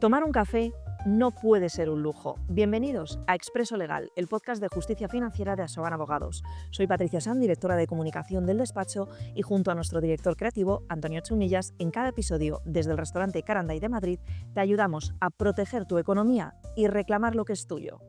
Tomar un café no puede ser un lujo. Bienvenidos a Expreso Legal, el podcast de justicia financiera de Asoban Abogados. Soy Patricia Sanz, directora de comunicación del despacho, y junto a nuestro director creativo, Antonio Chumillas, en cada episodio, desde el restaurante Caranday de Madrid, te ayudamos a proteger tu economía y reclamar lo que es tuyo.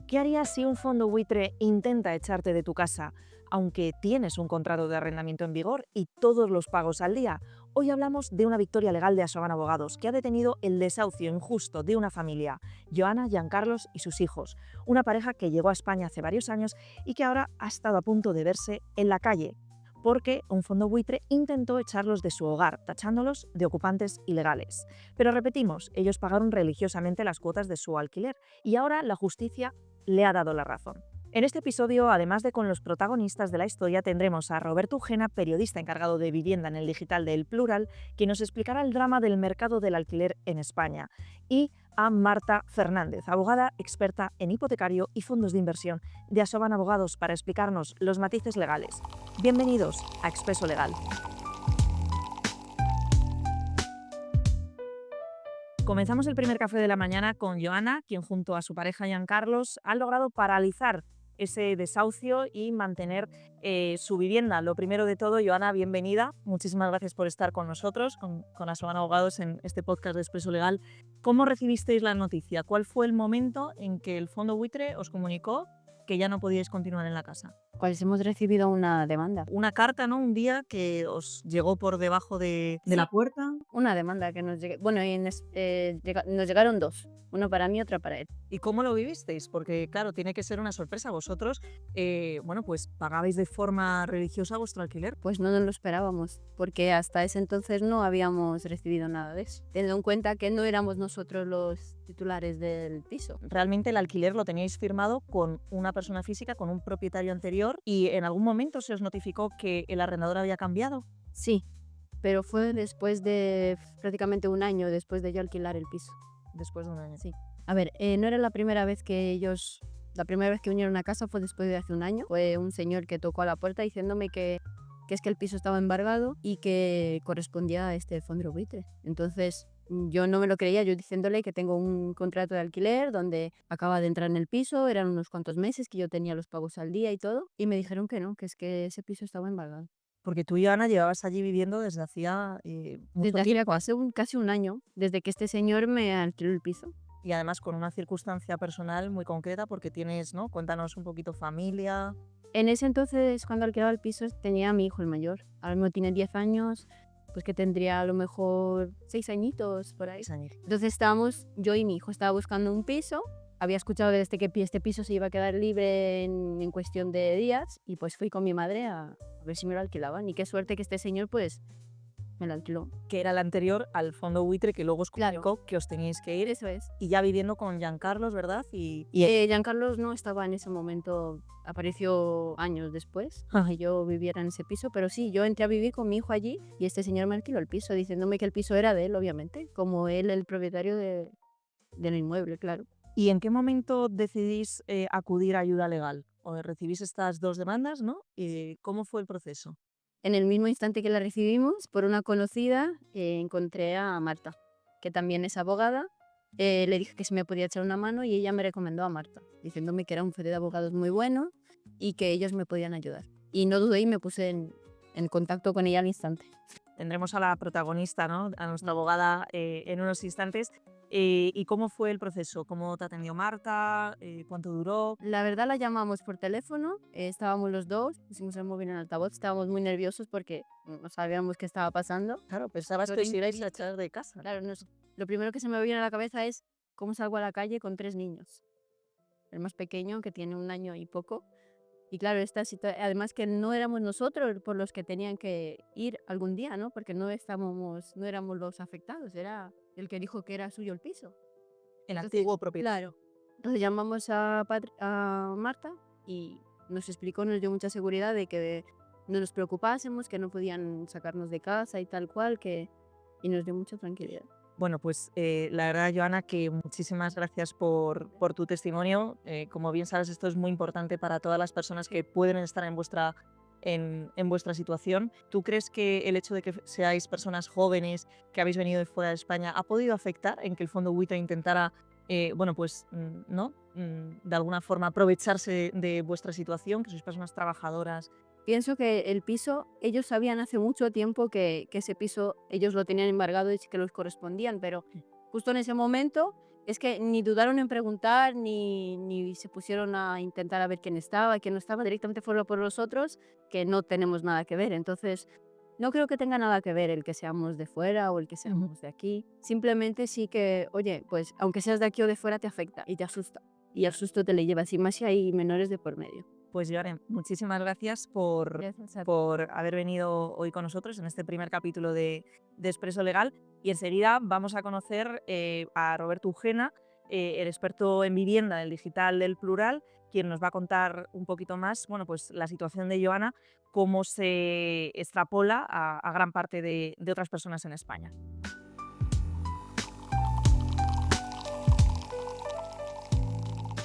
¿Qué harías si un fondo buitre intenta echarte de tu casa, aunque tienes un contrato de arrendamiento en vigor y todos los pagos al día? Hoy hablamos de una victoria legal de Asoban Abogados que ha detenido el desahucio injusto de una familia, Joana, Giancarlos y sus hijos, una pareja que llegó a España hace varios años y que ahora ha estado a punto de verse en la calle, porque un fondo buitre intentó echarlos de su hogar, tachándolos de ocupantes ilegales. Pero repetimos, ellos pagaron religiosamente las cuotas de su alquiler y ahora la justicia le ha dado la razón. En este episodio, además de con los protagonistas de la historia, tendremos a Roberto Ugena, periodista encargado de vivienda en el digital de El Plural, que nos explicará el drama del mercado del alquiler en España, y a Marta Fernández, abogada experta en hipotecario y fondos de inversión de Asoban Abogados, para explicarnos los matices legales. Bienvenidos a Expreso Legal. Comenzamos el primer café de la mañana con Joana, quien junto a su pareja Giancarlos han logrado paralizar ese desahucio y mantener su vivienda. Lo primero de todo, Joana, bienvenida. Muchísimas gracias por estar con nosotros, con Asoban Abogados, en este podcast de Expreso Legal. ¿Cómo recibisteis la noticia? ¿Cuál fue el momento en que el fondo buitre os comunicó que ya no podíais continuar en la casa? Pues hemos recibido una demanda. Una carta, ¿no? Un día que os llegó por debajo de Sí. la puerta. Una demanda que nos llegó. Bueno, nos llegaron dos, uno para mí, otra para él. ¿Y cómo lo vivisteis? Porque, claro, tiene que ser una sorpresa. Vosotros, pues pagabais de forma religiosa vuestro alquiler. Pues no nos lo esperábamos, porque hasta ese entonces no habíamos recibido nada de eso. Teniendo en cuenta que no éramos nosotros los titulares del piso. Realmente el alquiler lo teníais firmado con una persona física, con un propietario anterior, y en algún momento se os notificó que el arrendador había cambiado. Sí, pero fue después de prácticamente un año después de yo alquilar el piso. Después de un año. Sí. A ver, no era la primera vez que la primera vez que vinieron a casa fue después de hace un año. Fue un señor que tocó a la puerta diciéndome que es que el piso estaba embargado y que correspondía a este fondo buitre. Entonces yo no me lo creía, yo diciéndole que tengo un contrato de alquiler donde acaba de entrar en el piso, eran unos cuantos meses que yo tenía los pagos al día y todo, y me dijeron que no, que es que ese piso estaba embargado. Porque tú y Ana llevabas allí viviendo desde hacía mucho tiempo. Hace casi un año, desde que este señor me alquiló el piso. Y además con una circunstancia personal muy concreta, porque tienes, ¿no? Cuéntanos un poquito, familia. En ese entonces, cuando alquilaba el piso, tenía a mi hijo el mayor. Ahora mismo tiene 10 años, pues que tendría a lo mejor 6 añitos por ahí. Entonces estábamos, yo y mi hijo, estaba buscando un piso. Había escuchado desde que este piso se iba a quedar libre en cuestión de días, y pues fui con mi madre a ver si me lo alquilaban. Y qué suerte que este señor pues me lo alquiló. Que era el anterior al fondo buitre que luego os comunicó Claro. que os teníais que ir. Eso es. Y ya viviendo con Giancarlos, ¿verdad? Y Giancarlos no estaba en ese momento, apareció años después Ah. que yo viviera en ese piso, pero sí, yo entré a vivir con mi hijo allí y este señor me alquiló el piso, diciéndome que el piso era de él, obviamente, como él el propietario del inmueble, claro. ¿Y en qué momento decidís acudir a ayuda legal? O recibís estas dos demandas, ¿no? ¿Cómo fue el proceso? En el mismo instante que la recibimos, por una conocida, encontré a Marta, que también es abogada. Le dije que si me podía echar una mano y ella me recomendó a Marta, diciéndome que era un bufete de abogados muy bueno y que ellos me podían ayudar. Y no dudé y me puse en contacto con ella al instante. Tendremos a la protagonista, ¿no? A nuestra abogada en unos instantes. ¿Y cómo fue el proceso? ¿Cómo te atendió Marta? ¿Cuánto duró? La verdad la llamamos por teléfono, estábamos los dos, pusimos el móvil en altavoz, estábamos muy nerviosos porque no sabíamos qué estaba pasando. Claro, pensabas que os ibais a echar de casa. Claro, lo primero que se me viene a la cabeza es cómo salgo a la calle con 3 niños. El más pequeño, que tiene un año y poco. Y claro, además que no éramos nosotros por los que tenían que ir algún día, ¿no? Porque no éramos los afectados, era el que dijo que era suyo el piso. El antiguo propietario. Claro. Entonces llamamos a Marta y nos explicó, nos dio mucha seguridad de que no nos preocupásemos, que no podían sacarnos de casa y tal cual, y nos dio mucha tranquilidad. Bueno, pues la verdad, Joana, que muchísimas gracias por tu testimonio. Como bien sabes, esto es muy importante para todas las personas que pueden estar en vuestra situación. ¿Tú crees que el hecho de que seáis personas jóvenes, que habéis venido de fuera de España, ha podido afectar en que el Fondo Buitre intentara, bueno, pues, ¿no? De alguna forma aprovecharse de vuestra situación, que sois personas trabajadoras? Pienso que el piso, ellos sabían hace mucho tiempo que ese piso ellos lo tenían embargado y que los correspondían, pero justo en ese momento es que ni dudaron en preguntar, ni se pusieron a intentar a ver quién no estaba, directamente fueron por los otros, que no tenemos nada que ver. Entonces, no creo que tenga nada que ver el que seamos de fuera o el que seamos de aquí. Simplemente sí que, oye, pues aunque seas de aquí o de fuera, te afecta y te asusta. Y el susto te le llevas, y más si hay menores de por medio. Pues Joana, muchísimas gracias por, Gracias a ti. por haber venido hoy con nosotros en este primer capítulo de Expreso Legal. Y enseguida vamos a conocer a Roberto Ugena, el experto en vivienda del digital del plural, quien nos va a contar un poquito más, bueno, pues la situación de Joana, cómo se extrapola a gran parte de otras personas en España.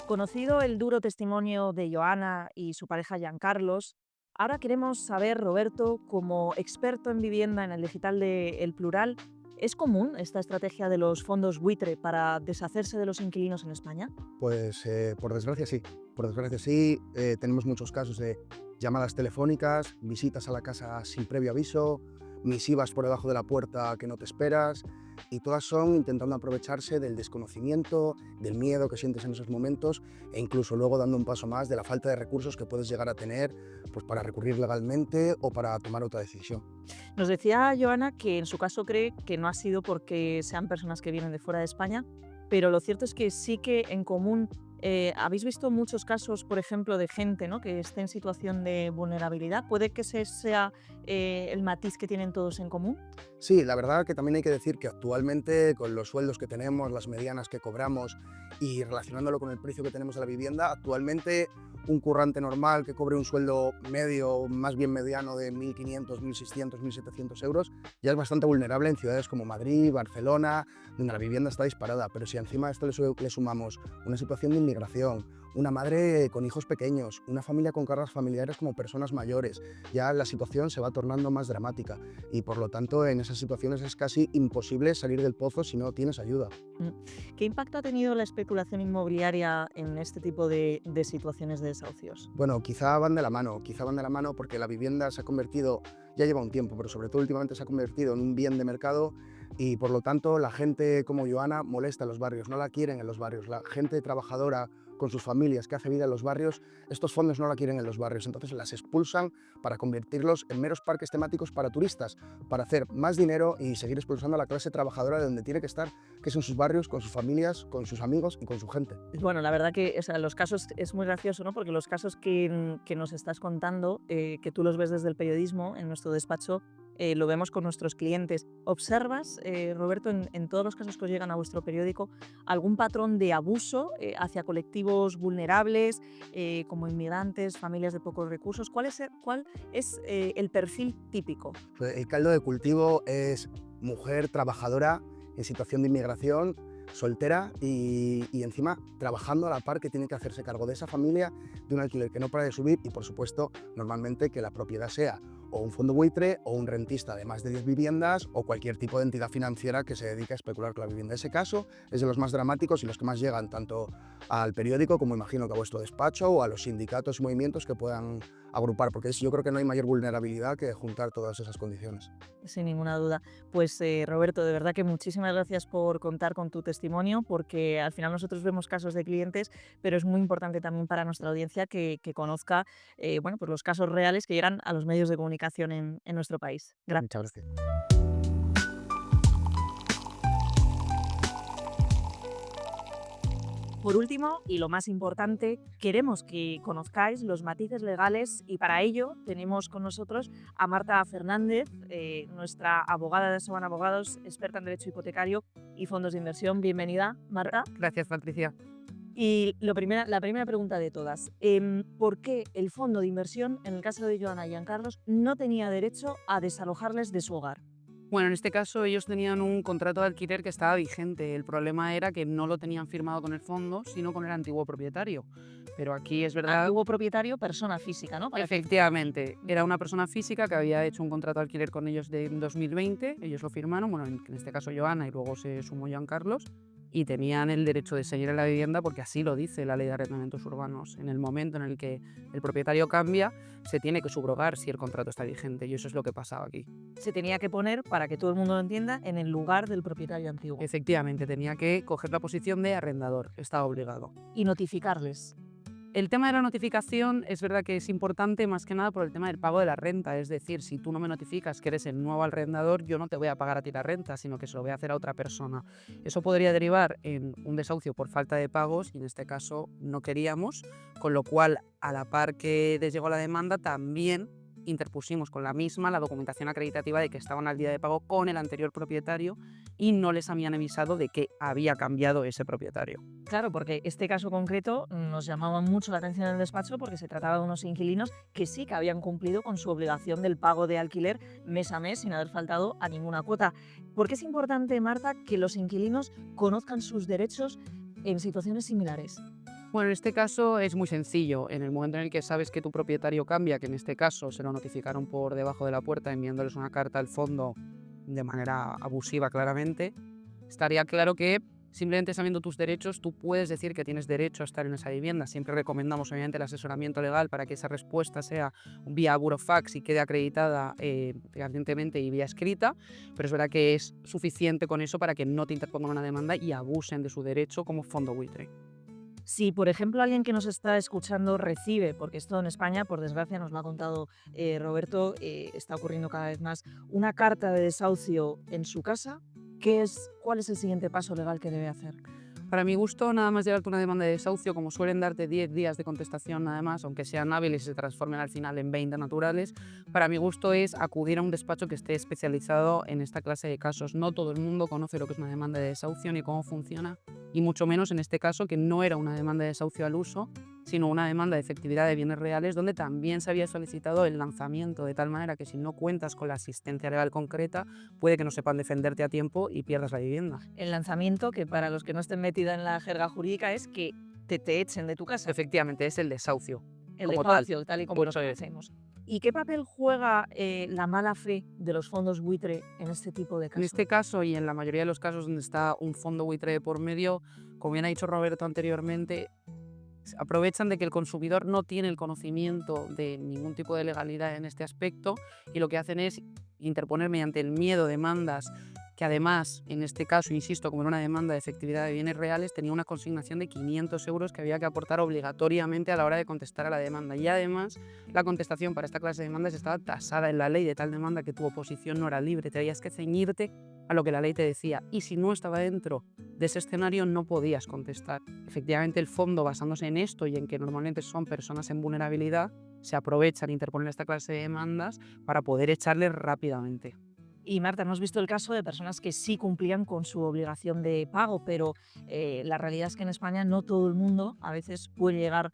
Conocido el duro testimonio de Joana y su pareja Giancarlos, ahora queremos saber, Roberto, como experto en vivienda en el digital de El Plural, ¿es común esta estrategia de los fondos buitre para deshacerse de los inquilinos en España? Pues por desgracia sí. Por desgracia sí, tenemos muchos casos de llamadas telefónicas, visitas a la casa sin previo aviso, misivas por debajo de la puerta que no te esperas, y todas son intentando aprovecharse del desconocimiento, del miedo que sientes en esos momentos, e incluso luego dando un paso más de la falta de recursos que puedes llegar a tener, pues para recurrir legalmente o para tomar otra decisión. Nos decía Joana que en su caso cree que no ha sido porque sean personas que vienen de fuera de España, pero lo cierto es que sí que en común habéis visto muchos casos, por ejemplo, de gente, ¿no?, que esté en situación de vulnerabilidad. ¿Puede que ese sea el matiz que tienen todos en común? Sí, la verdad que también hay que decir que actualmente con los sueldos que tenemos, las medianas que cobramos y relacionándolo con el precio que tenemos de la vivienda, actualmente un currante normal que cobre un sueldo medio, más bien mediano de 1.500, 1.600, 1.700 euros, ya es bastante vulnerable en ciudades como Madrid, Barcelona, donde la vivienda está disparada. Pero si encima a esto le sumamos una situación de inmigración, una madre con hijos pequeños, una familia con cargas familiares como personas mayores, ya la situación se va tornando más dramática y por lo tanto en esas situaciones es casi imposible salir del pozo si no tienes ayuda. ¿Qué impacto ha tenido la especulación inmobiliaria en este tipo de situaciones de desahucios? Bueno, quizá van de la mano porque la vivienda se ha convertido, ya lleva un tiempo, pero sobre todo últimamente se ha convertido en un bien de mercado y por lo tanto la gente como Joana molesta en los barrios, no la quieren en los barrios. La gente trabajadora con sus familias que hace vida en los barrios, estos fondos no la quieren en los barrios, entonces las expulsan para convertirlos en meros parques temáticos para turistas, para hacer más dinero y seguir expulsando a la clase trabajadora de donde tiene que estar, que es en sus barrios, con sus familias, con sus amigos y con su gente. Bueno, la verdad que, o sea, los casos es muy gracioso, ¿no? Porque los casos que nos estás contando, que tú los ves desde el periodismo, en nuestro despacho, lo vemos con nuestros clientes. ¿Observas, Roberto, en todos los casos que os llegan a vuestro periódico, algún patrón de abuso hacia colectivos vulnerables, como inmigrantes, familias de pocos recursos? ¿Cuál es el perfil típico? El caldo de cultivo es mujer trabajadora en situación de inmigración, soltera y encima trabajando a la par, que tiene que hacerse cargo de esa familia, de un alquiler que no para de subir y por supuesto normalmente que la propiedad sea o un fondo buitre o un rentista de más de 10 viviendas o cualquier tipo de entidad financiera que se dedique a especular con la vivienda. Ese caso es de los más dramáticos y los que más llegan tanto al periódico como imagino que a vuestro despacho o a los sindicatos y movimientos que puedan agrupar, porque yo creo que no hay mayor vulnerabilidad que juntar todas esas condiciones. Sin ninguna duda. Pues Roberto, de verdad que muchísimas gracias por contar con tu testimonio, porque al final nosotros vemos casos de clientes, pero es muy importante también para nuestra audiencia que conozca bueno, pues los casos reales que llegan a los medios de comunicación en nuestro país. Gracias. Muchas gracias. Por último, y lo más importante, queremos que conozcáis los matices legales y para ello tenemos con nosotros a Marta Fernández, nuestra abogada de Asoban Abogados, experta en derecho hipotecario y fondos de inversión. Bienvenida, Marta. Gracias, Patricia. Y la primera pregunta de todas, ¿por qué el fondo de inversión, en el caso de Joana y Giancarlos, no tenía derecho a desalojarles de su hogar? Bueno, en este caso ellos tenían un contrato de alquiler que estaba vigente. El problema era que no lo tenían firmado con el fondo, sino con el antiguo propietario. Pero aquí es verdad... Antiguo propietario, persona física, ¿no? Efectivamente, era una persona física que había hecho un contrato de alquiler con ellos en 2020, ellos lo firmaron, bueno, en este caso Joana y luego se sumó Joan Carlos, y tenían el derecho de seguir en la vivienda porque así lo dice la ley de arrendamientos urbanos. En el momento en el que el propietario cambia, se tiene que subrogar si el contrato está vigente, y eso es lo que pasaba aquí. Se tenía que poner, para que todo el mundo lo entienda, en el lugar del propietario antiguo. Efectivamente, tenía que coger la posición de arrendador, estaba obligado. Y notificarles. El tema de la notificación es verdad que es importante más que nada por el tema del pago de la renta. Es decir, si tú no me notificas que eres el nuevo arrendador, yo no te voy a pagar a ti la renta, sino que se lo voy a hacer a otra persona. Eso podría derivar en un desahucio por falta de pagos y en este caso no queríamos, con lo cual a la par que les llegó la demanda también interpusimos con la misma la documentación acreditativa de que estaban al día de pago con el anterior propietario y no les habían avisado de que había cambiado ese propietario. Claro, porque este caso concreto nos llamaba mucho la atención en el despacho porque se trataba de unos inquilinos que sí que habían cumplido con su obligación del pago de alquiler mes a mes sin haber faltado a ninguna cuota. ¿Por qué es importante, Marta, que los inquilinos conozcan sus derechos en situaciones similares? Bueno, en este caso es muy sencillo. En el momento en el que sabes que tu propietario cambia, que en este caso se lo notificaron por debajo de la puerta enviándoles una carta al fondo de manera abusiva claramente, estaría claro que simplemente sabiendo tus derechos tú puedes decir que tienes derecho a estar en esa vivienda. Siempre recomendamos obviamente el asesoramiento legal para que esa respuesta sea vía burofax y quede acreditada fehacientemente y vía escrita, pero es verdad que es suficiente con eso para que no te interpongan una demanda y abusen de su derecho como fondo buitre. Si, por ejemplo, alguien que nos está escuchando recibe, porque esto en España, por desgracia, nos lo ha contado Roberto, está ocurriendo cada vez más, una carta de desahucio en su casa, ¿cuál es el siguiente paso legal que debe hacer? Para mi gusto, nada más llevarte una demanda de desahucio, como suelen darte 10 días de contestación nada más, aunque sean hábiles y se transformen al final en 20 naturales, para mi gusto es acudir a un despacho que esté especializado en esta clase de casos. No todo el mundo conoce lo que es una demanda de desahucio ni cómo funciona, y mucho menos en este caso que no era una demanda de desahucio al uso, sino una demanda de efectividad de bienes reales donde también se había solicitado el lanzamiento, de tal manera que si no cuentas con la asistencia legal concreta, puede que no sepan defenderte a tiempo y pierdas la vivienda. El lanzamiento, que para los que no estén metidos en la jerga jurídica, es que te echen de tu casa. Efectivamente, es el desahucio. El como desahucio, tal y como Pues lo conocemos. ¿Y qué papel juega la mala fe de los fondos buitre en este tipo de casos? En este caso y en la mayoría de los casos donde está un fondo buitre de por medio, como bien ha dicho Roberto anteriormente, aprovechan de que el consumidor no tiene el conocimiento de ningún tipo de legalidad en este aspecto y lo que hacen es interponer mediante el miedo demandas que además, en este caso, insisto, como era una demanda de efectividad de bienes reales, tenía una consignación de 500 euros que había que aportar obligatoriamente a la hora de contestar a la demanda. Y además, la contestación para esta clase de demandas estaba tasada en la ley de tal demanda que tu oposición no era libre. Tenías que ceñirte a lo que la ley te decía. Y si no estaba dentro de ese escenario, no podías contestar. Efectivamente, el fondo, basándose en esto y en que normalmente son personas en vulnerabilidad, se aprovechan de interponer esta clase de demandas para poder echarles rápidamente. Y Marta, hemos visto el caso de personas que sí cumplían con su obligación de pago, pero la realidad es que en España no todo el mundo a veces puede llegar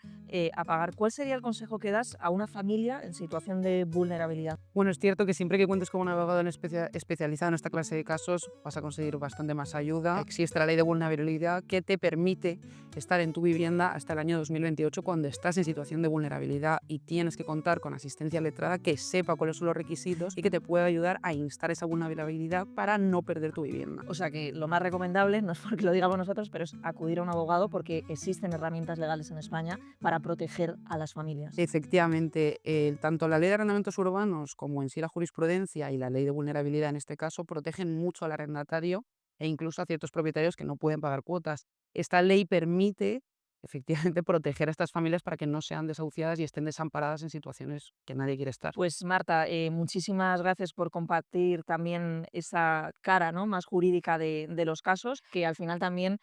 a pagar. ¿Cuál sería el consejo que das a una familia en situación de vulnerabilidad? Bueno, es cierto que siempre que cuentes con un abogado especializado en esta clase de casos vas a conseguir bastante más ayuda. Existe la ley de vulnerabilidad que te permite estar en tu vivienda hasta el año 2028 cuando estás en situación de vulnerabilidad y tienes que contar con asistencia letrada que sepa cuáles son los requisitos y que te pueda ayudar a instar esa vulnerabilidad para no perder tu vivienda. O sea que lo más recomendable, no es porque lo digamos nosotros, pero es acudir a un abogado porque existen herramientas legales en España para proteger a las familias. Efectivamente, tanto la ley de arrendamientos urbanos como en sí la jurisprudencia y la ley de vulnerabilidad en este caso protegen mucho al arrendatario e incluso a ciertos propietarios que no pueden pagar cuotas. Esta ley permite efectivamente proteger a estas familias para que no sean desahuciadas y estén desamparadas en situaciones que nadie quiere estar. Pues Marta, muchísimas gracias por compartir también esa cara, ¿no?, más jurídica de los casos, que al final también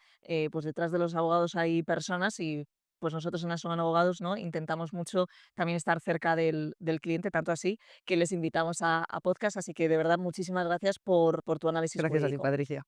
pues detrás de los abogados hay personas y pues nosotros en Asoman Abogados, ¿no?, intentamos mucho también estar cerca del cliente, tanto así que les invitamos a podcast, así que de verdad muchísimas gracias por tu análisis Gracias a ti, jurídico. Patricia.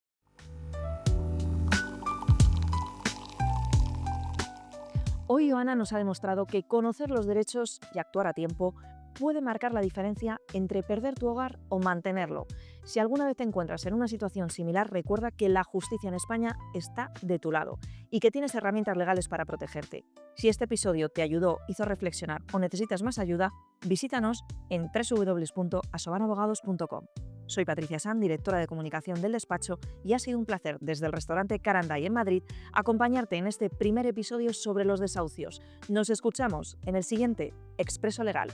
Hoy Joana nos ha demostrado que conocer los derechos y actuar a tiempo puede marcar la diferencia entre perder tu hogar o mantenerlo. Si alguna vez te encuentras en una situación similar, recuerda que la justicia en España está de tu lado y que tienes herramientas legales para protegerte. Si este episodio te ayudó, hizo reflexionar o necesitas más ayuda, visítanos en www.asobanabogados.com. Soy Patricia Sanz, directora de comunicación del despacho, y ha sido un placer desde el restaurante Caranday en Madrid acompañarte en este primer episodio sobre los desahucios. Nos escuchamos en el siguiente Expreso Legal.